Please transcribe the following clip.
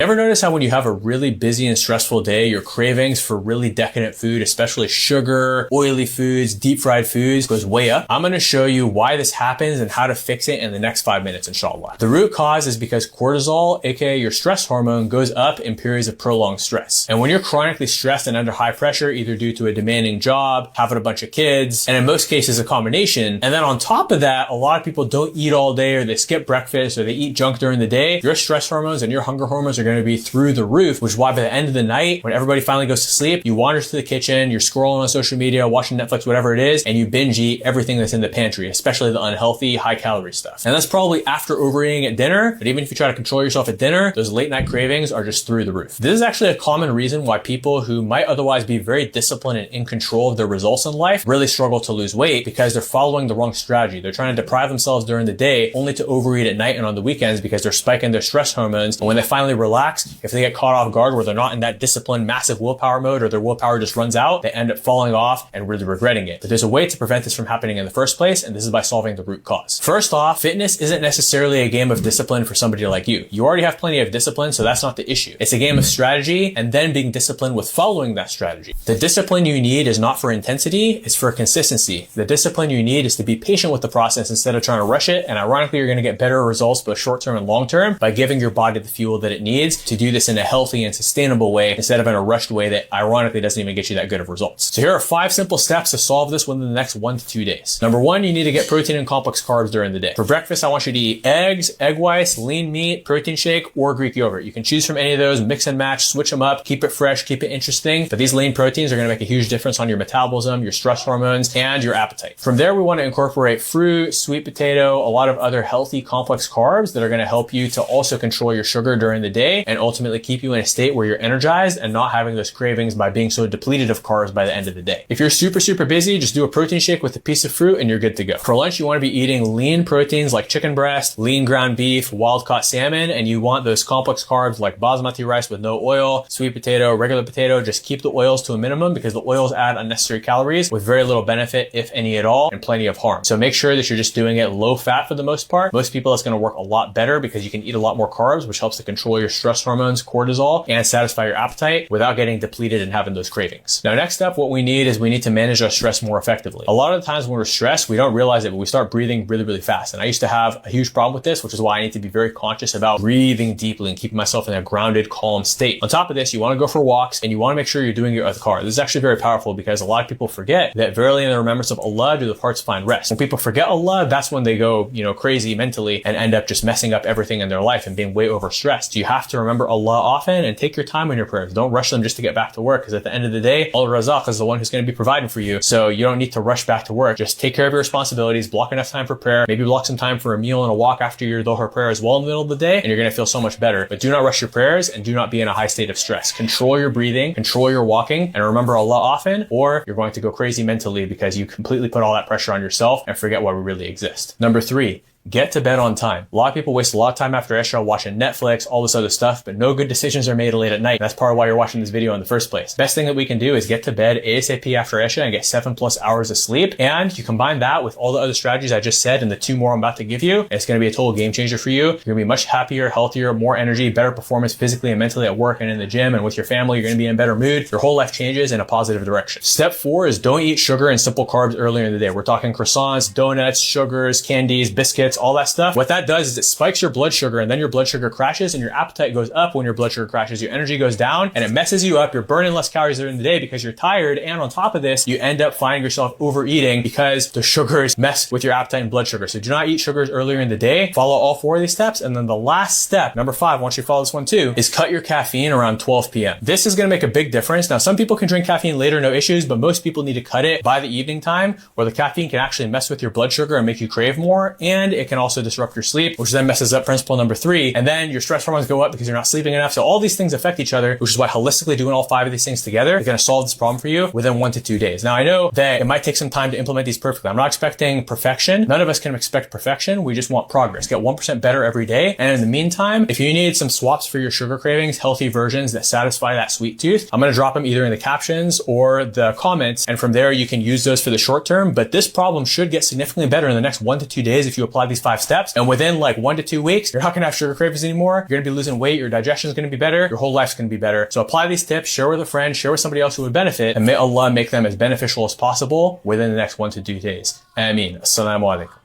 Ever notice how when you have a really busy and stressful day, your cravings for really decadent food, especially sugar, oily foods, deep fried foods, goes way up? I'm going to show you why this happens and how to fix it in the next 5 minutes, inshallah. The root cause is because cortisol, aka your stress hormone, goes up in periods of prolonged stress. And when you're chronically stressed and under high pressure, either due to a demanding job, having a bunch of kids, and in most cases a combination, and then on top of that, a lot of people don't eat all day, or they skip breakfast, or they eat junk during the day, your stress hormones and your hunger hormones are going to be through the roof, which is why by the end of the night, when everybody finally goes to sleep, you wander to the kitchen, you're scrolling on social media, watching Netflix, whatever it is, and you binge eat everything that's in the pantry, especially the unhealthy, high calorie stuff. And that's probably after overeating at dinner, but even if you try to control yourself at dinner, those late night cravings are just through the roof. This is actually a common reason why people who might otherwise be very disciplined and in control of their results in life really struggle to lose weight, because they're following the wrong strategy. They're trying to deprive themselves during the day only to overeat at night and on the weekends because they're spiking their stress hormones. And when they finally relax, if they get caught off guard where they're not in that disciplined, massive willpower mode, or their willpower just runs out, they end up falling off and really regretting it. But there's a way to prevent this from happening in the first place, and this is by solving the root cause. First off, fitness isn't necessarily a game of discipline for somebody like you. You already have plenty of discipline, so that's not the issue. It's a game of strategy and then being disciplined with following that strategy. The discipline you need is not for intensity, it's for consistency. The discipline you need is to be patient with the process instead of trying to rush it, and ironically, you're going to get better results both short-term and long-term by giving your body the fuel that it needs to do this in a healthy and sustainable way instead of in a rushed way that ironically doesn't even get you that good of results. So here are 5 simple steps to solve this within the next 1 to 2 days. Number 1, you need to get protein and complex carbs during the day. For breakfast, I want you to eat eggs, egg whites, lean meat, protein shake, or Greek yogurt. You can choose from any of those, mix and match, switch them up, keep it fresh, keep it interesting. But these lean proteins are going to make a huge difference on your metabolism, your stress hormones, and your appetite. From there, we want to incorporate fruit, sweet potato, a lot of other healthy complex carbs that are going to help you to also control your sugar during the day and ultimately keep you in a state where you're energized and not having those cravings by being so depleted of carbs by the end of the day. If you're super busy, just do a protein shake with a piece of fruit and you're good to go. For lunch, you want to be eating lean proteins like chicken breast, lean ground beef, wild caught salmon, and you want those complex carbs like basmati rice with no oil, sweet potato, regular potato. Just keep the oils to a minimum because the oils add unnecessary calories with very little benefit, if any at all, and plenty of harm. So make sure that you're just doing it low fat for the most part. Most people, it's going to work a lot better because you can eat a lot more carbs, which helps to control your stress hormones, cortisol, and satisfy your appetite without getting depleted and having those cravings. Now, next up, what we need is we need to manage our stress more effectively. A lot of the times when we're stressed, we don't realize it, but we start breathing really fast. And I used to have a huge problem with this, which is why I need to be very conscious about breathing deeply and keeping myself in a grounded, calm state. On top of this, you want to go for walks and you want to make sure you're doing your adhkar. This is actually very powerful because a lot of people forget that verily in the remembrance of Allah do the hearts find rest. When people forget Allah, that's when they go, crazy mentally and end up just messing up everything in their life and being way overstressed. You have to remember Allah often and take your time in your prayers. Don't rush them just to get back to work, because at the end of the day, Al-Razaq is the one who's going to be providing for you. So you don't need to rush back to work. Just take care of your responsibilities, block enough time for prayer, maybe block some time for a meal and a walk after your Dhuhr prayer as well in the middle of the day, and you're going to feel so much better. But do not rush your prayers and do not be in a high state of stress. Control your breathing, control your walking, and remember Allah often, or you're going to go crazy mentally because you completely put all that pressure on yourself and forget why we really exist. Number 3, get to bed on time. A lot of people waste a lot of time after Isha watching Netflix, all this other stuff, but no good decisions are made late at night. That's part of why you're watching this video in the first place. Best thing that we can do is get to bed ASAP after Isha and get 7+ hours of sleep. And you combine that with all the other strategies I just said and the 2 more I'm about to give you, and it's going to be a total game changer for you. You're going to be much happier, healthier, more energy, better performance physically and mentally at work and in the gym and with your family. You're going to be in a better mood. Your whole life changes in a positive direction. Step 4 is don't eat sugar and simple carbs earlier in the day. We're talking croissants, donuts, sugars, candies, biscuits, all that stuff. What that does is it spikes your blood sugar, and then your blood sugar crashes and your appetite goes up. When your blood sugar crashes, your energy goes down and it messes you up. You're burning less calories during the day because you're tired. And on top of this, you end up finding yourself overeating because the sugars mess with your appetite and blood sugar. So do not eat sugars earlier in the day. Follow all 4 of these steps. And then the last step, number 5, I want you to follow this one too, is cut your caffeine around 12 p.m. This is going to make a big difference. Now, some people can drink caffeine later, no issues, but most people need to cut it by the evening time, where the caffeine can actually mess with your blood sugar and make you crave more. And it can also disrupt your sleep, which then messes up principle number 3. And then your stress hormones go up because you're not sleeping enough. So all these things affect each other, which is why holistically doing all 5 of these things together is going to solve this problem for you within 1 to 2 days. Now, I know that it might take some time to implement these perfectly. I'm not expecting perfection. None of us can expect perfection. We just want progress. Get 1% better every day. And in the meantime, if you need some swaps for your sugar cravings, healthy versions that satisfy that sweet tooth, I'm going to drop them either in the captions or the comments. And from there, you can use those for the short term. But this problem should get significantly better in the next 1 to 2 days if you apply these 5 steps, and within like 1 to 2 weeks, you're not gonna have sugar cravings anymore. You're gonna be losing weight. Your digestion is gonna be better. Your whole life's gonna be better. So apply these tips, share with a friend, share with somebody else who would benefit, and may Allah make them as beneficial as possible within the next 1 to 2 days. Ameen. Assalamu alaikum.